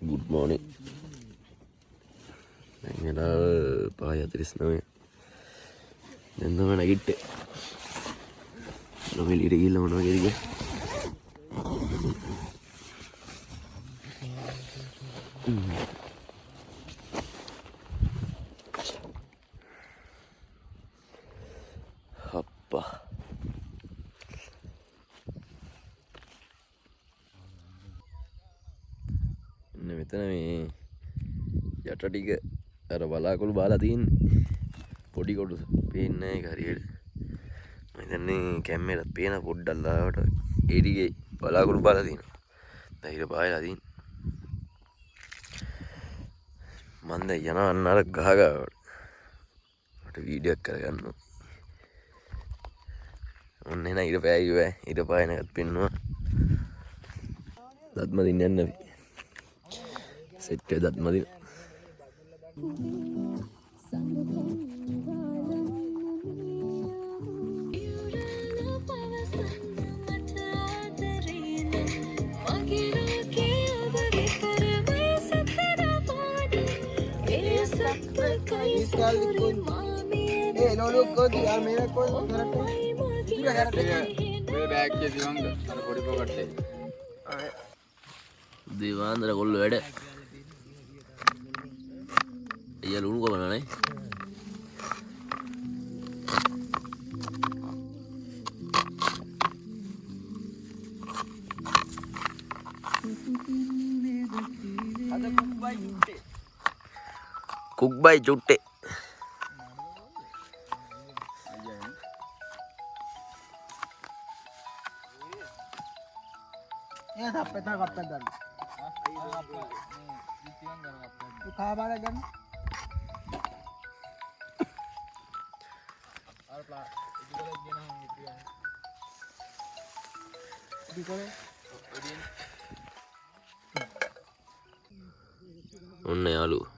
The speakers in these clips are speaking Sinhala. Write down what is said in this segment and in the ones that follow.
Good morning. Nangala paya 39. දැන් තමයි නැගිට්ටේ. ලොමෙලියට ගිහිල්ලා මොනවා කරේ? අප්පා. මෙතන මේ යට ටික අර බලාකුළු බාලා තියෙන්නේ. පොඩි කොටස පේන්නේ නැහැ ඒක හරියට. මම හිතන්නේ කැමරේට පේන පොඩ්ඩක් ලාවට ඒ ටිකේ බලාකුළු බාලා තියෙනවා. දැන් ඊට පායලා තියෙන්නේ. මම දැන් යනවා අන්න අර ගහ ගාවට. මට වීඩියෝ එකක් කරගන්න ඕනේ. ඔන්න එන ඊට පෑයි ඊට පායන එකත් පෙන්නවා. දත් මදින්න යන්න අපි. සෙට් එක දත් මදින්න. Devandra කොල්ල වැඩ. අයියා ලුණු කවනවා නේ. අද කුක්බයි චුට්ටේ. ये था पता कब तक दर तो खा बारे गन और प्ला इधर गेना हम इधर ඔන්න යාළුවෝ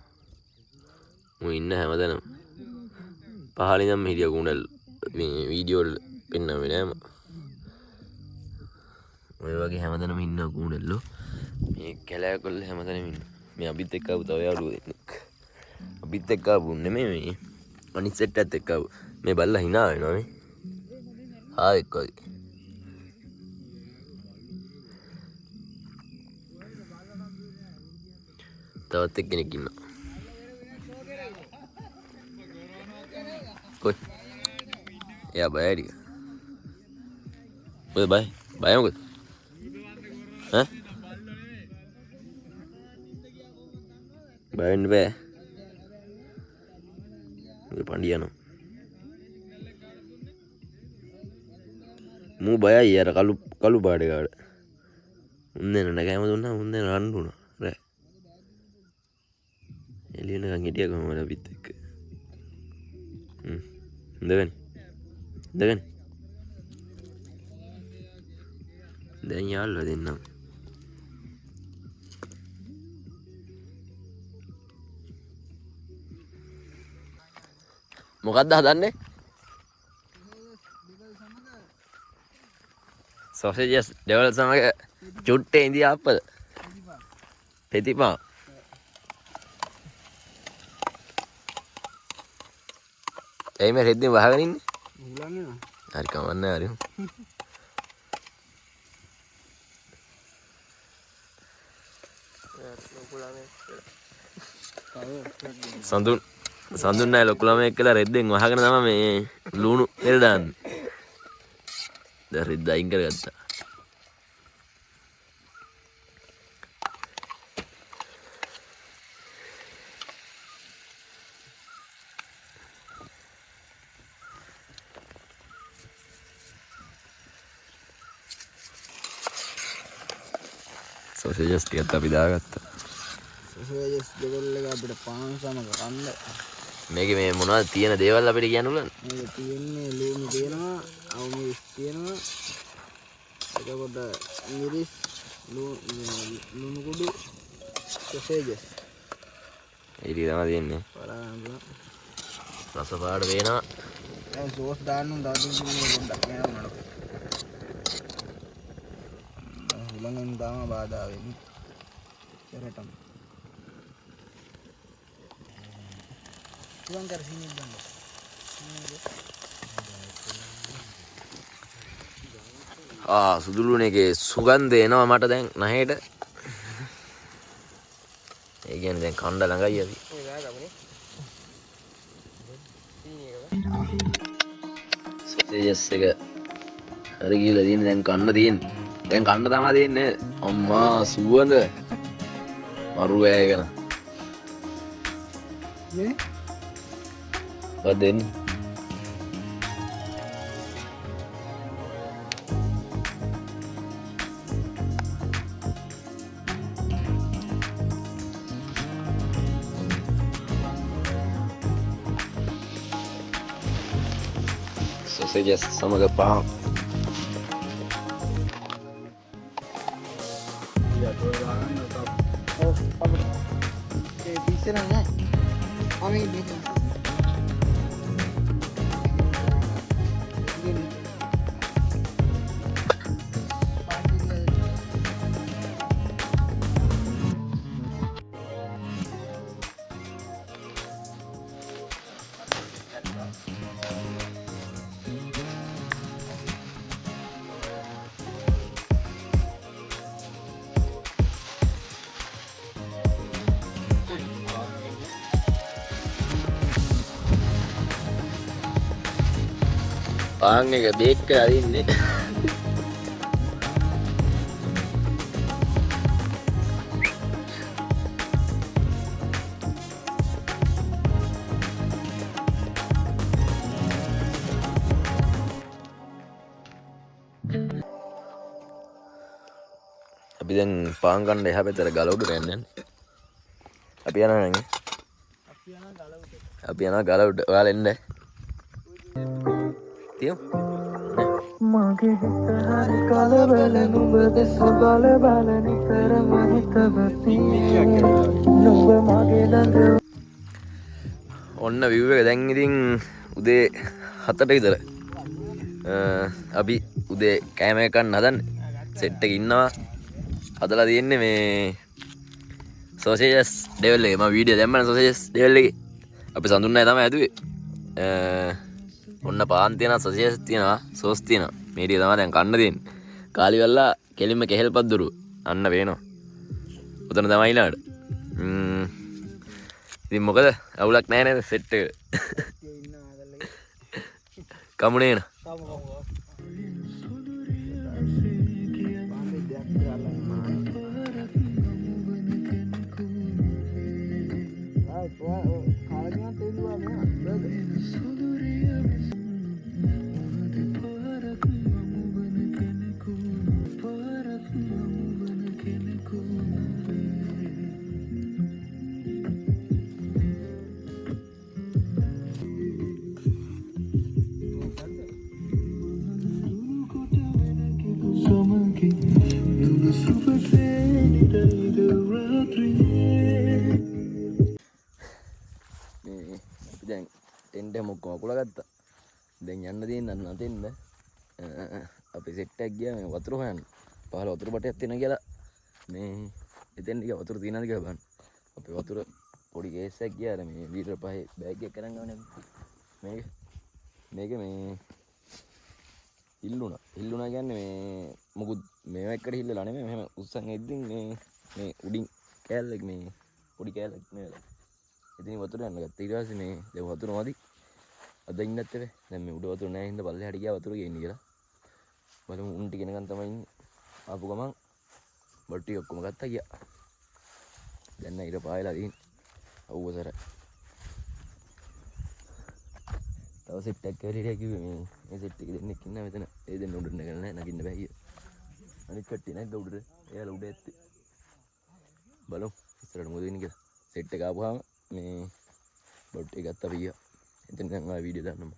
මම ඉන්න හැමදැනම පහලින් නම් හිටිය ගුණල් මේ වීඩියෝ වල පෙන්නන්නේ නෑම ඔය වගේ හැමදැනම ඉන්න ගුණල්ලෝ මේ කැලෑකොල්ල හැමදැනම ඉන්න මේ අපිත් එක්ක ආපු තව යාළුවෝ දෙන්නෙක් අපිත් එක්ක ආපු නෙමෙයි මේ අනිත් සෙට් එකත් එක්ක ආපු මේ බල්ලා hina වෙනවා මේ ආයෙක් වගේ තවත් එක්කෙනෙක් ඉන්නවා කොයි එයා බයයි ටික ඔය බය මොකද ඈ බය වෙන්න බෑ මේ පණ්ඩියනෝ මූ බයයි අර කළු පාඩේ කාට උන්දේන නැගෑම දුන්නා උන්දේන රන් දුන්නා රෑ එළියනකන් හිටිය කොහමද අපිත් එක්ක ඉඳගනි දැන් යාළුවා දෙන්නම් මොකක්ද හදන්නේ සොසේජස් ඩෙවල් සමග චුට්ටේ ඉඳි ආප්පද පෙතිපා එයි මේ රෙද්දෙන් වහගෙන ඉන්නේ උලන්නේ හරි කවන්නේ හරි සඳුන් නැහැ ලොකු ළමයෙක් කියලා රෙද්දෙන් වහගෙන තමයි මේ ලුණු එල් දාන්නේ. දැන් රෙද්ද අයින් කරගත්තා. සොසේජස් ටිකත් අපි දාගත්තා. සොසේජස් දෙකල් එක අපිට පාන් සමග කන්න. මේකේ මේ මොනවද තියෙන දේවල් අපිට කියන්න උලන්නේ? මේක තියෙන්නේ ලුණු තියෙනවා, අවුමිස් තියෙනවා. එතකොට මිරිස්, ලුණු කුඩු, සොසේජස්. ඒ ටික තමයි තියෙන්නේ. බලන්න. රස පාට වෙනවා. දැන් සෝස් දාන්න උන් දාන්න පොඩ්ඩක් නෑ උනට. ළඟින් දාම බාධා වෙන්නේ. පෙරටම. තුන් කර සීනියක් ගන්න. සුදුළුන එකේ සුගන්ධ එනවා මට දැන් නැහෙට. ඒ කියන්නේ දැන් කණ්ඩ ළඟයි අපි. සොසේජස් එක හරි ගිහලා තියෙන දැන් කන්න තියෙන්නේ. දැන් කන්න තමයි තියෙන්නේ. අම්මා සුවඳ මරු වෑගෙන. නේ? ඔය දෙන්න. Sausages sama gepang. Ya, dua orang atau oh, apa? Kayak bisa nanya. Amin bisa. Gini. පාන් එක බේක් කරලා අරින්නේ. අපි දැන් පාන් කන්න එහා පැත්තට ගල උඩට යන්නේ. අපි යනවා නේද? අපි යනවා ගල උඩ. ඔයාලා එන්න. තියමු. මගේ හිත හරි කලබල නුඹ දෙස බල බල නිතරම හිතවති නුඹ මගේ ළඟ. ඔන්න view එක දැන් ඉතින් උදේ 7ට විතර. අපි උදේ කෑම එකක් හදන්නේ. සෙට් එකේ ඉන්නවා. හදලා තියෙන්නේ මේ sausages devil එක. මම වීඩියෝ දැම්මනේ sausages devil එකේ. අපි සඳුන්නයි තමයි ඇදුවේ. ඔන්න පාන් තියෙනවා, sausages තියෙනවා, sauce තියෙනවා. මේ ටික තමයි දැන් කන්න තියෙන්නේ. කාලිවල්ලා කෙලින්ම කෙහෙල් පද්දුරු අන්න පේනවා. උතන තමයි ඊළඟට. ඉතින් මොකද අවුලක් නැහැ නේද සෙට් එක. කමුනේ න. දැන් ටෙන්ට් එක මොකක්ම අකුලගත්තා. දැන් යන්න තියෙන නතෙන්ද අපි සෙට් එකක් ගියා මේ වතුර හොයන්න. පහල වතුර බටයක් තියෙන කියලා මේ එතෙන් ගියා වතුර තියෙනවද කියලා බලන්න. අපි වතුර පොඩි කේස් එකක් ගියා මේ ලීටර් 5 බෑග් එකක් කරන් ගමනේ. මේක මේ ඉල්ලුණා කියන්නේ මේ මොකුත් මේව එකට හිල්ලලා නෙමෙයි මෙහෙම උස්සන් එද්දින් මේ උඩින් කෑල්ලක් මේ පොඩි කෑල්ලක් නේ. ඉතින් වතුර යන්න ගත්තා. ඊට පස්සේ මේ දැන් වතුර මදි. අද ඉන්නත් එපේ. දැන් මේ උඩ වතුර නැහැ හින්දා පල්ලෙහාට ගියා වතුර ගේන්න කියලා. බලමු උන් ටික එනකන් තමයි ඉන්නේ. ආපු ගමන් බොට් ටික ඔක්කොම ගත්තා ගියා. දැන් නෑ ඉර පායලා තියෙන්නේ. අවුවසර. තව සෙට් එකක් කියලා හිටියා කිව්වේ මේ සෙට් එකේ දෙන්නෙක් ඉන්නා මෙතන. ඒ දෙන්න උඩට නැගලා නැහැ නගින්න බෑ කිය. අනිත් කට්ටිය නැග්ග උඩට. එයාලා උඩ ඇත්තේ. බලමු ඉස්සරහට මොකද වෙන්නේ කියලා. සෙට් එක ආපුවාම මේ බොට් එක ගත්තා පියා. එතන දැන් ආ වීඩියෝ දාන්නම.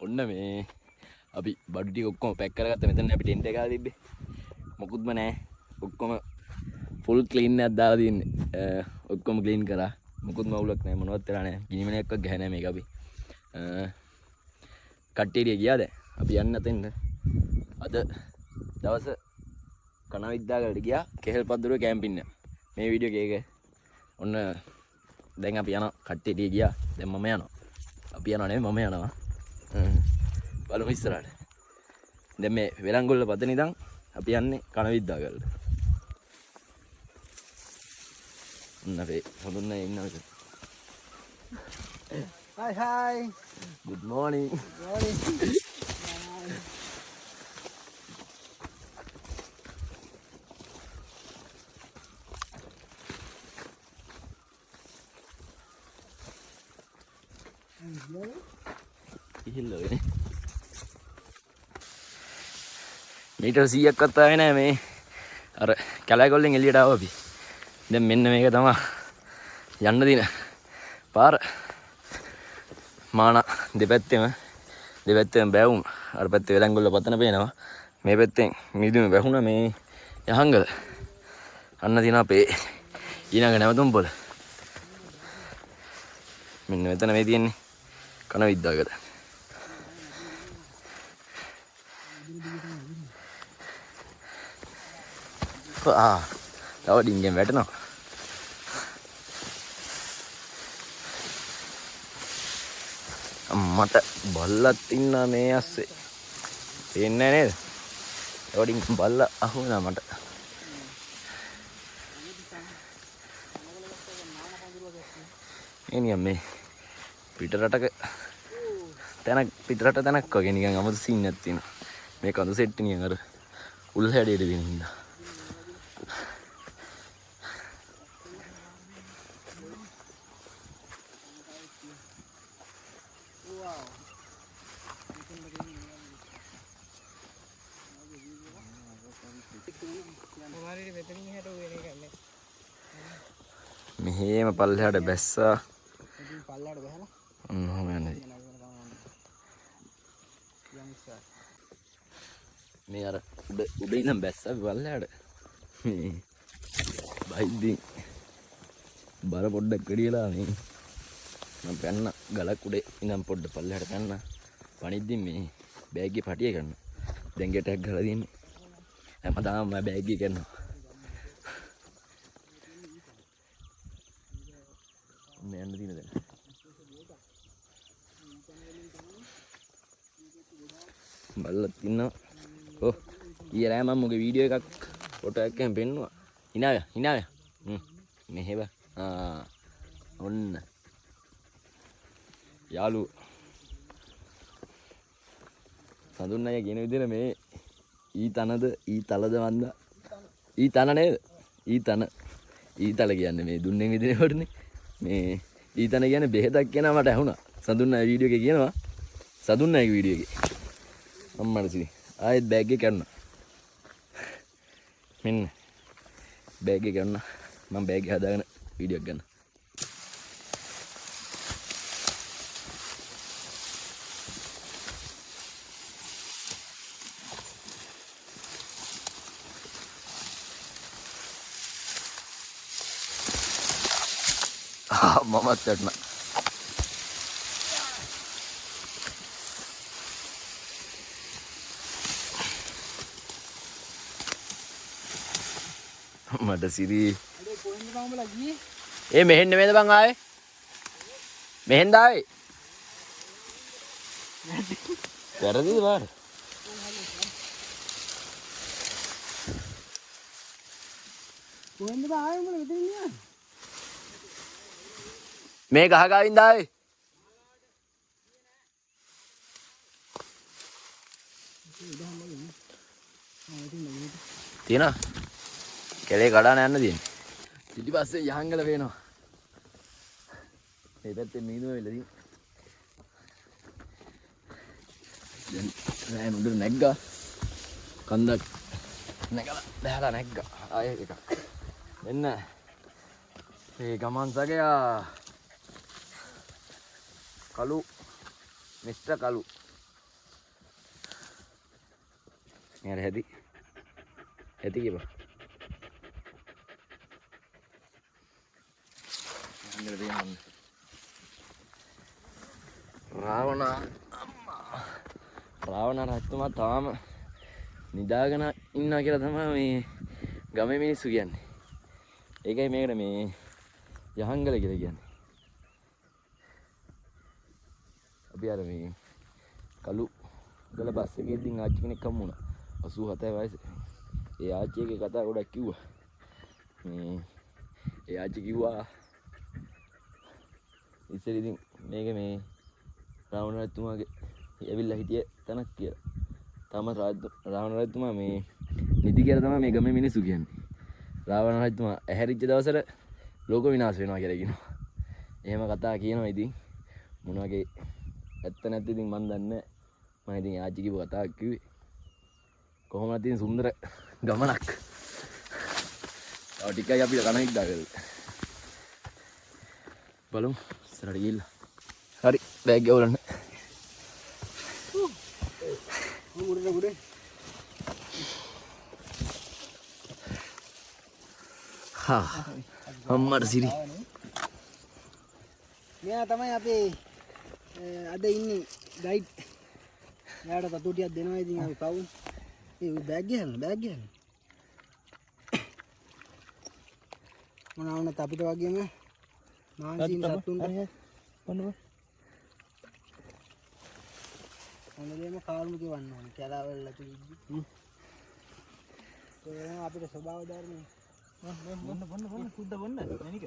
ඔන්න මේ අපි බඩු ටික ඔක්කොම පැක් කරගත්තා. මෙතන අපි ටෙන්ට් එක ගාලා තිබ්බේ. මොකුත්ම නැහැ. ඔක්කොම ෆුල් ක්ලීන් එකක් දාලා තින්නේ. ඔක්කොම ක්ලීන් කරා. මොකුත්ම අවුලක් නැහැ. මොනවත් වෙලා නැහැ. ගිනිමනයක්වත් ගහලා නැහැ මේක අපි. කට්ටිය ගියා දැන්. අපි යන්න තෙන්න. අද දවස් කනවිද්දාගලට ගියා කෙහෙල් පද්දුරුවේ කැම්පින්න. මේ වීඩියෝ එකේ ඔන්න දැන් අපි යනවා කට්ටිය ගියා. දැන් මම යනවා. අපි යනවා නෙමෙයි මම යනවා. බලමු ඉස්සරහට. දැන් මේ වෙලංගොල්ල පතන ඉඳන් අපි යන්නේ කනවිද්දාගලට. ඔන්න අපේ හොඳුන් අය ඉන්නවා විතර. Hi. Good morning. Morning. ඉහිල්ලගෙන මීටර් 100ක් වත් ආවේ නෑ මේ අර කැලෑගොල්ලෙන් එළියට ආවා අපි. දැන් මෙන්න මේක තමයි යන්න දින පාර. මාන දෙපැත්තෙම බැවුම්. අර පැත්තේ වෙලංගොල්ල පතන පේනවා. මේ පැත්තෙන් මිදුම වැහුණා මේ යහංගල. අන්න දින අපේ ඊළඟ නැවතුම් පොළ. මෙන්න මෙතන මේ තියෙන්නේ කනවිද්දාගල. තව ඩිංගෙන් වැටෙනවා. මට බල්ලත් ඉන්නා මේ අස්සේ. පේන්නේ නේද? තව ඩිංගෙන් බල්ල අහු වුණා මට. එනියම් මේ පිටරටක පිටරට තැනක් වගේ නිකන් අමුතු සීන් එකක් තියෙනවා. මේ කඳු සෙට් නිකන් අර උල් හැඩයට දෙන හින්දා. මෙහෙම පල්ලෙහාට බැස්සා. පල්ලෙහාට බහලා. ඔන්නෝම යන්නේ. මේ අර උඩ ඉඳන් බැස්සා පල්ලෙහාට. මේ බයිද්දි බර පොඩ්ඩක් කඩියලා මේ මම පැන්න ගලක් උඩ ඉඳන් පොඩ්ඩ පල්ලෙහාට පැන්න. පණිද්දි මේ බෑග් එකේ පටිය ගන්න. දැන් ගැටයක් ගහලා තියෙන්නේ. හැමදාම මම බෑග් එක ගන්නවා. මේ යන්න දින දැන්. බල්ලත් ඉන්නවා. ඔව්. ඊයේ රෑ මම මොකේ වීඩියෝ එකක් ෆොටෝ එකක් එහෙම පෙන්නුවා. hinaaya. මෙහෙව. ඔන්න. යාළු. සඳුන් අය කියන විදිහට මේ ඊ තනද ඊ තලද වන්දා. ඊ තන නේද? ඊ තන. ඊ තල කියන්නේ මේ දුන්නේ විදිහේ වටනේ. මේ ඊ තන කියන්නේ බෙහෙතක් කියනවා මට ඇහුණා. සඳුන් අය වීඩියෝ එකේ කියනවා. සඳුන් අයගේ වීඩියෝ එකේ. අම්මට සිරි. ආයෙත් බෑග් එක ගන්නවා. මෙන්න බෑග් එක ගන්න. මම බෑග් එක හදාගෙන වීඩියෝ එක ගන්න. මමත් වැටුණා. මට සිරි ඒ මෙහෙන් නෙමෙයිද බං ආවේ? මෙහෙන්ද ආවේ? වැරදිද බාර? කොහෙන්ද ආවේ උඹලා මෙතන ඉන්නේ? මේ ගහ ගාවින්ද ආවේ? තියනවා? කෙලේ කඩාන යන්න තියෙන්නේ. ඊට පස්සේ යහංගල පේනවා. මේ පැත්තේ මීදුම වෙලා තියෙන්නේ. දැන් නෑ මුඩු නැග්ගා. කන්දක් නැගලා බහලා නැග්ගා. ආයෙ එකක්. මෙන්න මේ ගමන් සගයා කලු මිස්ටර් කලු. यार हैदी के बा රාවණ රජතුමා තාම නිදාගෙන ඉන්නවා කියලා තමයි මේ ගමේ මිනිස්සු කියන්නේ. ඒකයි මේකට මේ යහංගල කියලා කියන්නේ. අපි අර මේ කළු ගල බස් එකේ ඉඳන් ආච්චි කෙනෙක් හම්බ වුණා. 87 වයසේ. ඒ ආච්චිගේ කතා ගොඩක් කිව්වා. මේ ඒ ආච්චි කිව්වා ඉතින් ඉතින් මේක මේ රාවණ රජතුමාගේ ඇවිල්ලා හිටිය තැනක් කියලා. තම රාවණ රජතුමා මේ නිදි කියලා තමයි මේ ගමේ මිනිස්සු කියන්නේ. රාවණ රජතුමා ඇහැරිච්ච දවසට ලෝක විනාශ වෙනවා කියලා කියනවා. එහෙම කතා කියනවා ඉතින් මොන වගේ ඇත්ත නැත්ද ඉතින් මන් දන්නේ නැහැ. මම ඉතින් ආච්චි කිව්ව කතාවක් කිව්වේ. කොහොමද ඉතින් සුන්දර ගමනක්. තව ටිකයි අපිට කණක් දාගන්න. බලමු ඉස්සරහට ගිහිල්ලා. හරි බෑග් එක වලන්න. උඩ හා අම්මට සිරි. මෙයා තමයි අපේ අද ඉන්නේ ගයිඩ්. එයාට තතු ටිකක් දෙනවා ඉතින් අපි පවුන්. ඒ බෑග් ගහන්න. මොනවා වුණත් අපිට වගේම මානසික සතුන්ට මොනදේම කාරුණු කියවන්න ඕනේ. කැලාවල් ඇතුළේ. ඒ අපිට ස්වභාව ධර්මයි. බොන්න කුද්ද බොන්න මැනික.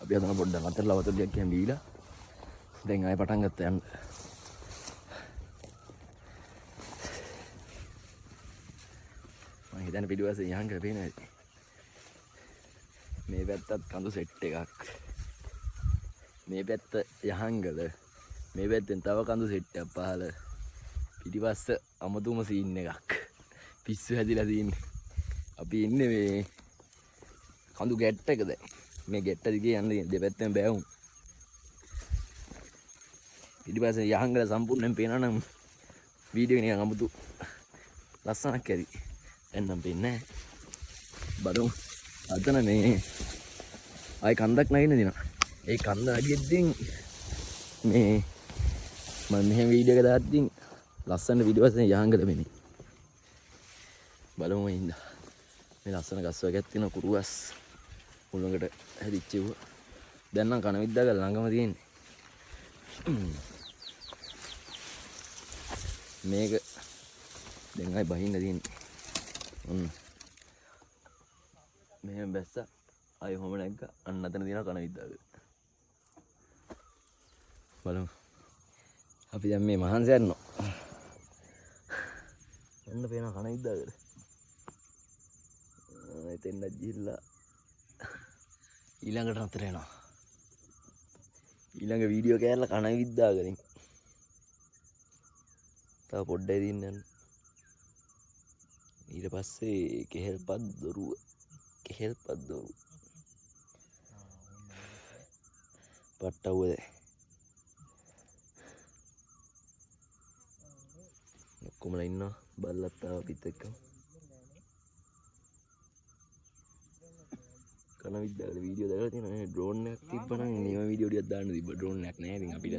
අපි අතන පොඩ්ඩක් අතරලා වතුර ටිකක් කියන් බීලා දැන් ආයෙ පටන් ගත්තා යන්න. මම හිතන්නේ පිටුවසේ යහන් කරලා පේන ඇති. මේ පැත්තත් කඳු සෙට් එකක්. මේ පැත්ත යහංගල. මේ පැත්තෙන් තව කඳු සෙට් එකක් පහළ. පිටිපස්ස අමතුම සීන් එකක්. පිස්සු හැදිලා තියෙන්නේ. අපි ඉන්නේ මේ කඳු ගැට් එක දැන්. මේ ගැට්ට දිගේ යන්න දෙපැත්තෙන් බෑවුම්. පිටිපස්සේ යහංගල සම්පූර්ණයෙන් පේනවා නම් වීඩියෝ එක නිකන් අමුතු ලස්සනක් ඇති. එන්නම් පේන්නේ නැහැ. බලමු. අතන මේ ආයි කන්දක් නැගින්න දිනවා. ඒ කන්ද අගියද්දී මේ මම මෙහෙම වීඩියෝ එක දාද්දී ලස්සන පිටිපස්සේ යහංගල මෙනේ. බලමු ඉන්න. මේ ලස්සන ගස් වර්ගයක් තියෙන කුරුවස් උලඟට හැදිච්චෙව. දැන් නම් කන විද්දා ගල ළඟම තියෙන්නේ. මේක දැන් ආයි බහින්න තියෙන්නේ. මෙහෙම බැස්ස ආයි හොම නැග්ග අන්න අතන තියෙන කන විද්දාගල. බලමු. අපි දැන් මේ මහන්සි යනවා. යන්න පේන කන විද්දාගල. එතෙන්ද ගිහිල්ලා ඊළඟට නතර වෙනවා. ඊළඟ වීඩියෝ කෑල්ල කන විද්දාගලින්. තව පොඩ්ඩයි දින්න. ඊට පස්සේ කෙහෙල්පත් දොරුව. පට්ටවුවද ඔක්කොමලා ඉන්නවා. බල්ලත් ආවා අපිත් එක්ක. කන විද්දාගල වීඩියෝ දාලා තියෙනවා. ඩ්‍රෝන් එකක් තිබ්බනම් නියම වීඩියෝ ටිකක් දාන්න තිබ්බ. ඩ්‍රෝන් එකක් නැහැ. ඉතින් අපිට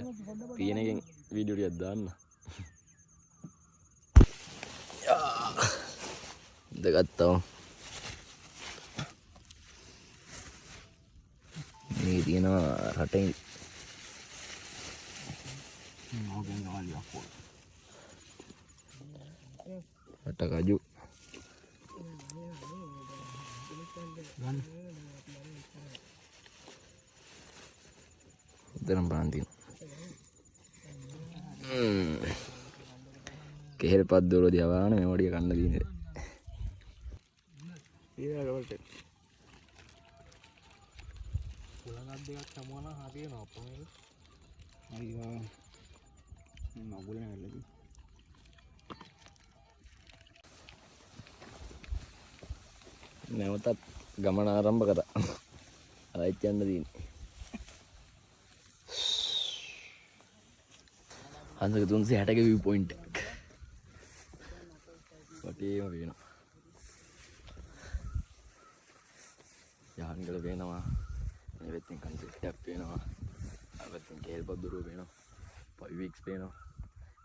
තියෙන එකෙන් වීඩියෝ ටිකක් දාන්න. ගත්තා. මේ තියෙනවා රටේ රට කජු උදරම් බාන්දින කෙහෙල් පත් දොර දිහාන මේ වඩිය කන්න දිනේ ඊළඟට පුලඟක් දෙකක් සමුවන හරියනවා අපෝ. අයියෝ මගුල නැල්ලදී. නැවතත් ගමන ආරම්භ කරා. ආයෙත් යන්න තියෙන්නේ. හන්සක 360ක view point එක. වටේම වෙනවා. යහන්ගල වෙනවා. මේ පැත්තෙන් කන්සෙප්ට් එකක් වෙනවා. අර පැත්තෙන් කේල්පත් දුරුව වෙනවා. 5 weeks වෙනවා.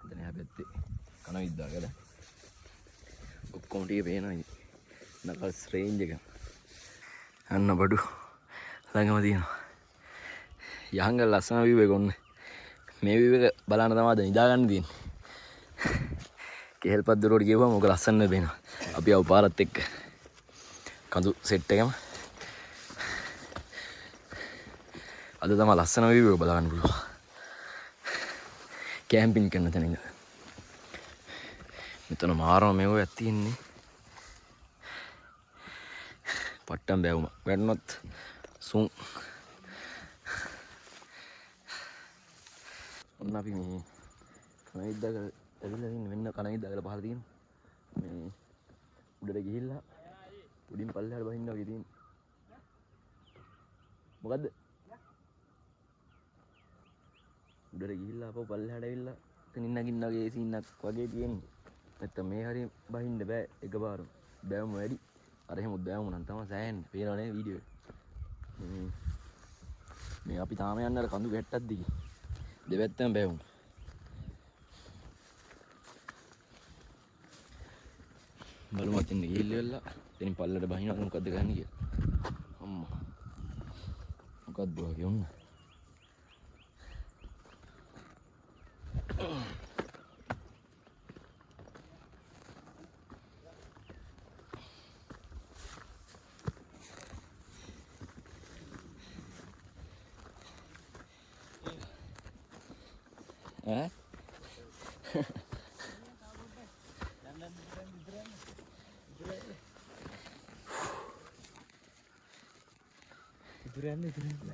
එතන එහා පැත්තේ කන විද්දාගල. ඔක්කොම ටික පේනවා ඉතින්. නකල්ස් රේන්ජ් එක. අන්න බඩු ළඟම තියෙනවා. යහංගල් ලස්සන view එක ඔන්න. මේ view එක බලන්න තමයි අද නිදාගන්න තියෙන්නේ. කෙහෙල් පද්දුරෝට ගිහුවම මොක ලස්සන වෙනවා. අපි ආව පාරත් එක්ක කඳු සෙට් එකම. අද තමයි ලස්සන view එක බලන්න පුළුවන්. කැම්පින් කරන තැන ඉඳලා. මෙතන මාරම මේවයක් තියෙන්නේ. පට්ටම් බැවුම. වැටුනොත් සුන්. ඔන්න අපි මේ කණවිද්දක ඇවිල්ලා ඉන්න වෙන්න කණවිද්දකල පහළ තියෙනවා. මේ උඩට ගිහිල්ලා උඩින් පල්ලෙහාට බහින්න වගේ තියෙන්නේ. මොකද්ද? උඩට ගිහිල්ලා අපෝ පල්ලෙහාට ඇවිල්ලා එතනින් නගින්න වගේ සීනක් වගේ තියෙන්නේ. නැත්තම් මේ හරිය බහින්න බෑ එකපාරම. බෑවුම වැඩි. අර එහෙම බෑවුම නම් තමයි සෑහෙන්නේ. පේනවනේ වීඩියෝ එක. මේ අපි තාම යන්නේ අර කඳු ගැට්ටක් දිගේ. දෙපැත්තම බෑවුම. බලමු අතින් ගිහිල්ලා එතනින් පල්ලෙට බහිනවද මොකද්ද ගන්න කියලා. අම්මා. මොකද්ද වගේ ඔන්න.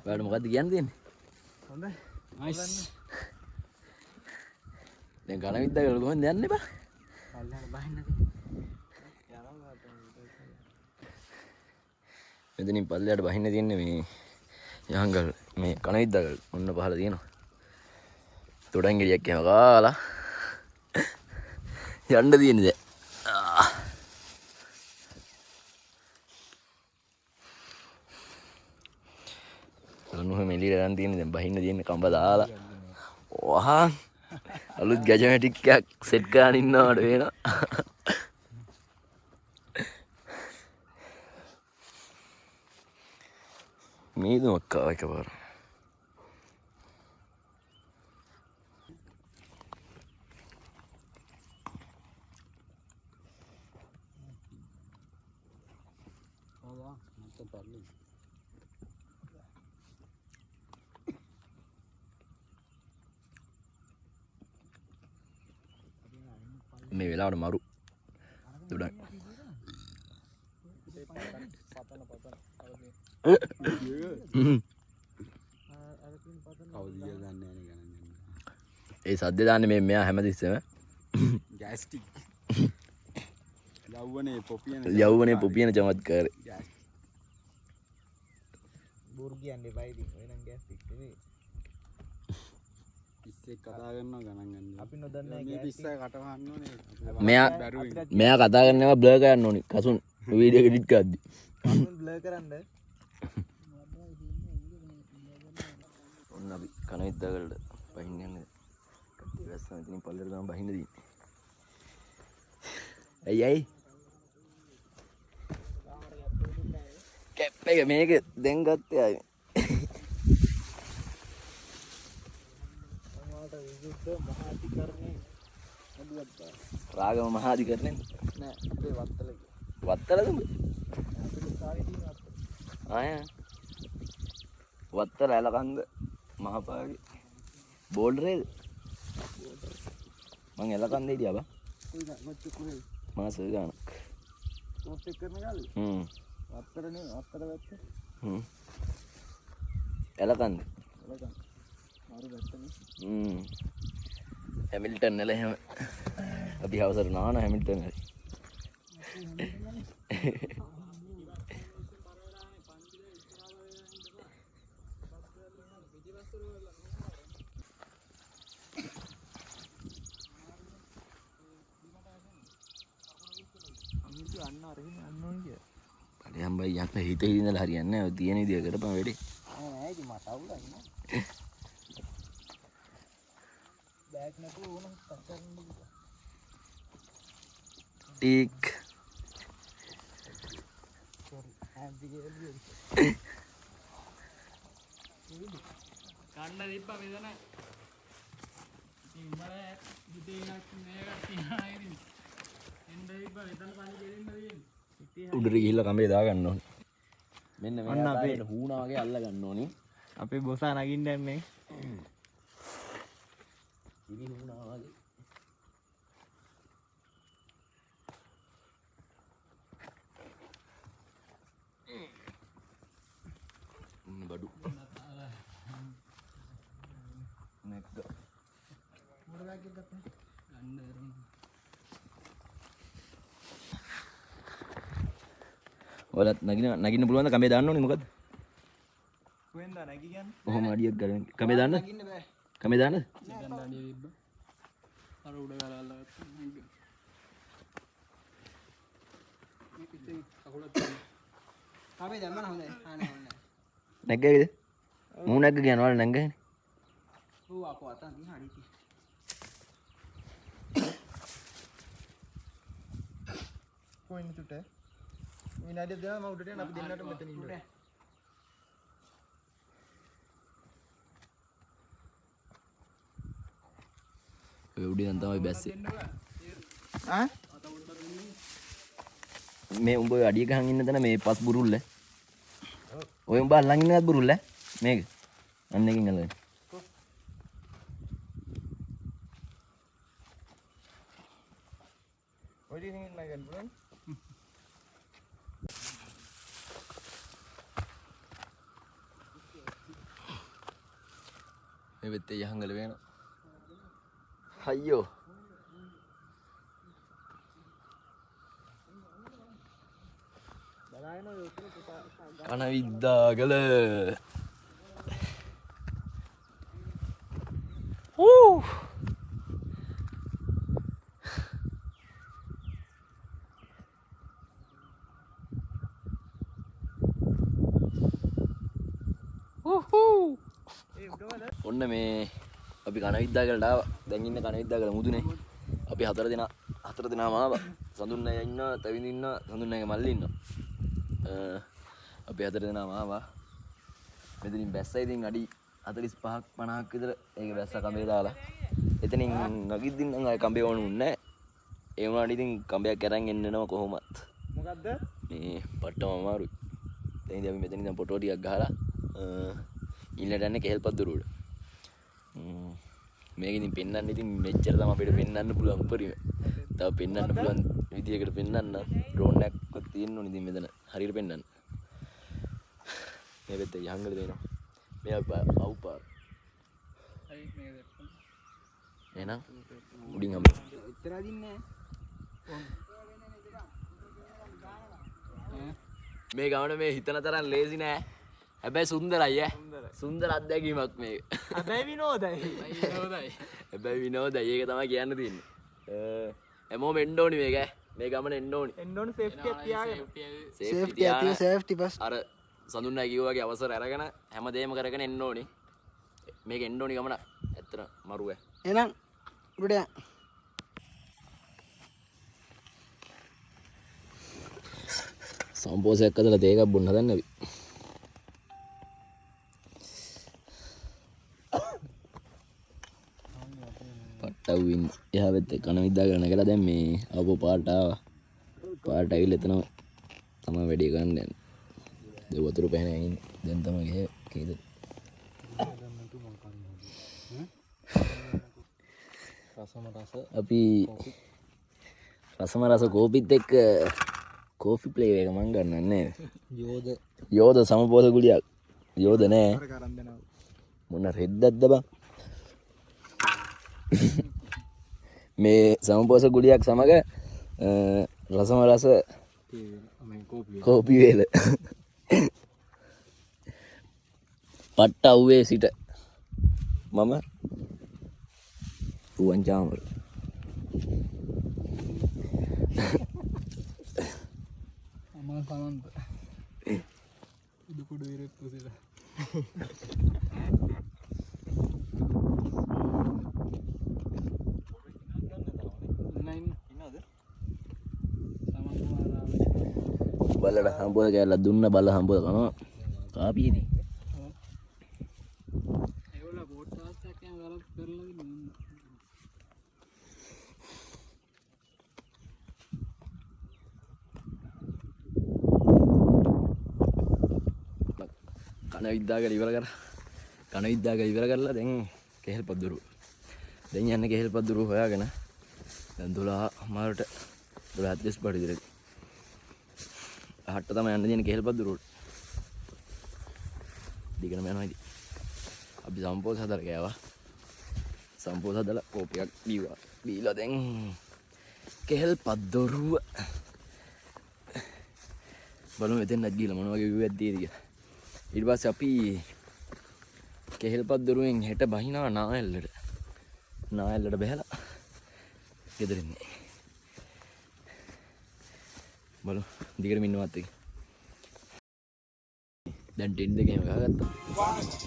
ඔයාලට මොකද්ද කියන්න තියෙන්නේ? හොඳයි. නයිස්. දැන් කණවිද්දකල කොහෙන්ද යන්නේ බා? පල්ලෙහාට බහින්න මෙතනින් පල්ලෙහාට බහින්න තියෙන්නේ මේ යහංගල් මේ කණවිද්දකල ඔන්න පහළ තියෙනවා. තොඩංගිරියක් එහෙම කාලා යන්න තියෙන්නේ දැන්. ඔන්න මෙලියට යන්න තියෙන්නේ දැන් බහින්න තියෙන්නේ කඹ දාලා. වහා අලුත් ගැජමැටික් එකක් සෙට් කරගෙන ඉන්නවට වෙනවා. මීදුමක් ආවා එකපාර. මේ වෙලාවට මරු දුඩන් ඒ සද්ද දාන්නේ මේ මෙයා හැමතිස්සෙම ගෑස්ටික් යව්වනේ පොපියන චමත්කාරය. බෝර් කියන්නේ බයිදි වෙනන් ගෑස්ටික් නෙමෙයි. පිස්සෙක් කතා කරනවා ගණන් ගන්න. අපි නොදන්නේ මේ පිස්සය කටවහන්න ඕනේ. මෙයා කතා කරනවා බ්ලර් කරන්න ඕනේ කසුන් වීඩියෝ එඩිට් කරද්දි. කසුන් බ්ලර් කරන්න. ඔන්න අපි කණවිද්දකලට බහින්න යන්නේ. කට්ටිය වැස්සම ඉතින් පල්ලෙට තමයි බහින්න තියෙන්නේ. ඇයි කැප් එක මේක දැන් ගත්තේ ආයේ. රාගම මහාධිකරණය නෑ අපේ වත්තල වත්තලද ආය වත්තල ඇලකන්ද මහපාගේ බෝල්ඩරේද මං එලකන්ද හිටියා බා මාස ගානක් පෝස්ට් එක කරන ගාලේ වත්තරනේ වත්තර වැත්ත එලකන්ද එලකන් මාරු වැත්තනේ හැමිල්ටන් නල එහෙම අපි හවසට නාන හැමිල්ටන් හරි පඩේ හම්බයි යන්න හිතේ ඉඳලා හරියන්නේ නැහැ. ඔය තියෙන විදිය කරපන් වැඩේ. නෑ ඉතින් මට අවුලයි නේ. බෑග් නැතුව ඕන කතරන්න ටික් කන්න දීප්පා මෙතන. ඉතින් උඹලා හිතේ ඉන්නක් මේකට තියනවා ඉතින්. එන්න දීප්පා මෙතන පණි දෙන්න තියෙන්නේ. උඩට ගිහිල්ලා කඹේ දාගන්න ඕනේ. මෙන්න මේ අපේ හූනා වගේ අල්ල ගන්න ඕනේ. අපේ බොසා නගින්න යන්නේ. ඉරි හූනා වගේ. බඩු. නැක්ක. මොකද බෑග් එක ගත්තේ? ගන්න එරම. ඔයාලත් නගින්න පුළුවන්ද කඹේ දාන්න ඕනේ මොකද්ද? කොහෙන්ද නැගි කියන්නේ? කොහොම අඩියක් ගන්න. කඹේ දාන්න? නගින්න බෑ. කඹේ දාන්නද? ගන්න අඩිය දීප්පා. අර උඩ ගාලා අල්ලගත්තා. මේක ඉතින් කකුලක් තියෙනවා. ආවේ දැම්ම නම් හොඳයි. ආනේ හොඳයි. නැග්ගේද? මූ නැග්ග කියනවා වල නැග්ගනේ. ඌ අපෝ අතන් දිහා හරි. කොහෙන්ද තුට? විනාඩියක් දෙනවා මම උඩට යන අපි දෙන්නට මෙතන ඉන්නවා. ඔය උඩින් තමයි බැස්සේ. ආ? මේ උඹ ඔය අඩිය ගහන් ඉන්න තැන මේ පස් බුරුල්ල. ඔය උඹ අල්ලන් ඉන්නත් බුරුල්ල මේක. අන්න එකකින් අල්ලගෙන. ඔය දිනින් නගන්න පුළුවන්. මේ වෙත්තේ යහංගල වෙනවා. අයියෝ. කනවිද්දාගල. ඔන්න මේ අපි කනවිද්දාගලට ආවා. දැන් ඉන්න කනවිද්දාගල මුදුනේ. අපි හතර දෙනාම ආවා. සඳුන් අය ඉන්නවා, තවිඳ ඉන්නවා, සඳුන් අයගේ මල්ලි ඉන්නවා. අපි හතර දෙනාම ආවා. මෙතනින් බැස්සා ඉතින් අඩි 45ක් 50ක් විතර ඒක බැස්සා කඹේ දාලා. එතනින් නගිද්දින් නම් ආයේ කඹේ ඕනුන්නේ නැහැ. ඒ වුණාට ඉතින් කඹයක් අරන් එන්නනවා කොහොමත්. මොකද්ද? මේ පට්ටම අමාරුයි. දැන් ඉතින් අපි මෙතනින් දැන් ෆොටෝ ටිකක් ගහලා ඊළඟට යන්නේ කෙහෙල්පත්දුරුවට. මේක ඉතින් පෙන්වන්න ඉතින් මෙච්චර තමයි අපිට පෙන්වන්න පුළුවන් උපරිම. තව පෙන්වන්න පුළුවන් විදියකට පෙන්වන්න ඩ්‍රෝන් එකක් තියෙන්න ඕනේ ඉතින් මෙතන හරියට පෙන්වන්න. මේ වෙද්ද යහංගල දෙනවා. මේ අවුපාර. අයි මේක දැක්කම. එහෙනම් උඩින් හම්බ. උත්තර අදින්නේ මේ ගමන මේ හිතන තරම් ලේසි නෑ. හැබැයි සුන්දරයි ඈ. සුන්දර අත්දැකීමක් මේක. හැබැයි විනෝදයි. අයි හොඳයි. හැබැයි විනෝදයි. ඒක තමයි කියන්න තියෙන්නේ. හැමෝම එන්න ඕනි මේක ඈ. මේ ගමන එන්න ඕනි. එන්න ඕන සේෆ්ටි එක තියාගෙන. සේෆ්ටි ඇතිව සේෆ්ටි බස් අර සඳුන් අය කිව්වා වගේ අවසර අරගෙන හැමදේම කරගෙන එන්න ඕනි. මේක එන්න ඕනි ගමන. ඇත්තට මරුව ඈ. එහෙනම් උඩට යන්න. සම්පෝසයක් අදලා තේ එකක් බොන්න හදන්න අපි. පට්ටවුවින් එහා පැත්තේ කන විද්දා ගන්න කියලා දැන් මේ ආපහු පාට ආවා. පාට ඇවිල්ලා එතනම තමයි වැඩේ කරන්න යන්නේ. දැන් වතුර පැහැලා ඉන්නේ. දැන් තමයි ගියේ කීයද? අපි රසම රස කෝපිත් එක්ක කෝෆි ප්ලේ එක මං ගන්නන්නේ යෝධ සමපෝස ගුලියක් යෝධ නෑ මොන රෙද්දක්ද බං මේ සමපෝස ගුලියක් සමග රසම රස කෝපි වේල පට්ට අව්වේ සිට මම රුවන් චාමර අමා සමන්ත උඩුකුඩු ඉරෙත් පුසිලා බලට හම්බුව කෑල්ල දුන්න බල හම්බුව කනවා කාපීදී ඒගොල්ලෝ බෝට් ටාස්ක් එකක් ගලක් කරලා ඉන්නේ. කන විද්දාගල ඉවර කර කන විද්දාගල ඉවර කරලා දැන් කෙහෙල් පද්දුරු දැන් යන්නේ කෙහෙල් පද්දුරු හොයාගෙන දැන් 12 මාරට 12:30 පඩි දිරේ අහට්ට තමයි යන්න තියෙන කෙහෙල් පද්දුරු දිගටම යනවා ඉතින් අපි සම්පෝස හදලා ගෑවා සම්පෝස හදලා කෝපයක් බීවා බීලා දැන් කෙහෙල් පද්දුරුව බලමු එතෙන්වත් ගිහලා මොන වගේ විවයක් තියෙද කියලා ඊට පස්සේ අපි කෙහෙල් පද්දුරුවෙන් හෙට බහිනවා නායල්ලට බහැලා ගෙදර ඉන්නේ බලමු දිගටම ඉන්නවත් එක දැන් ටෙන්ට් එකේම ගහගත්තා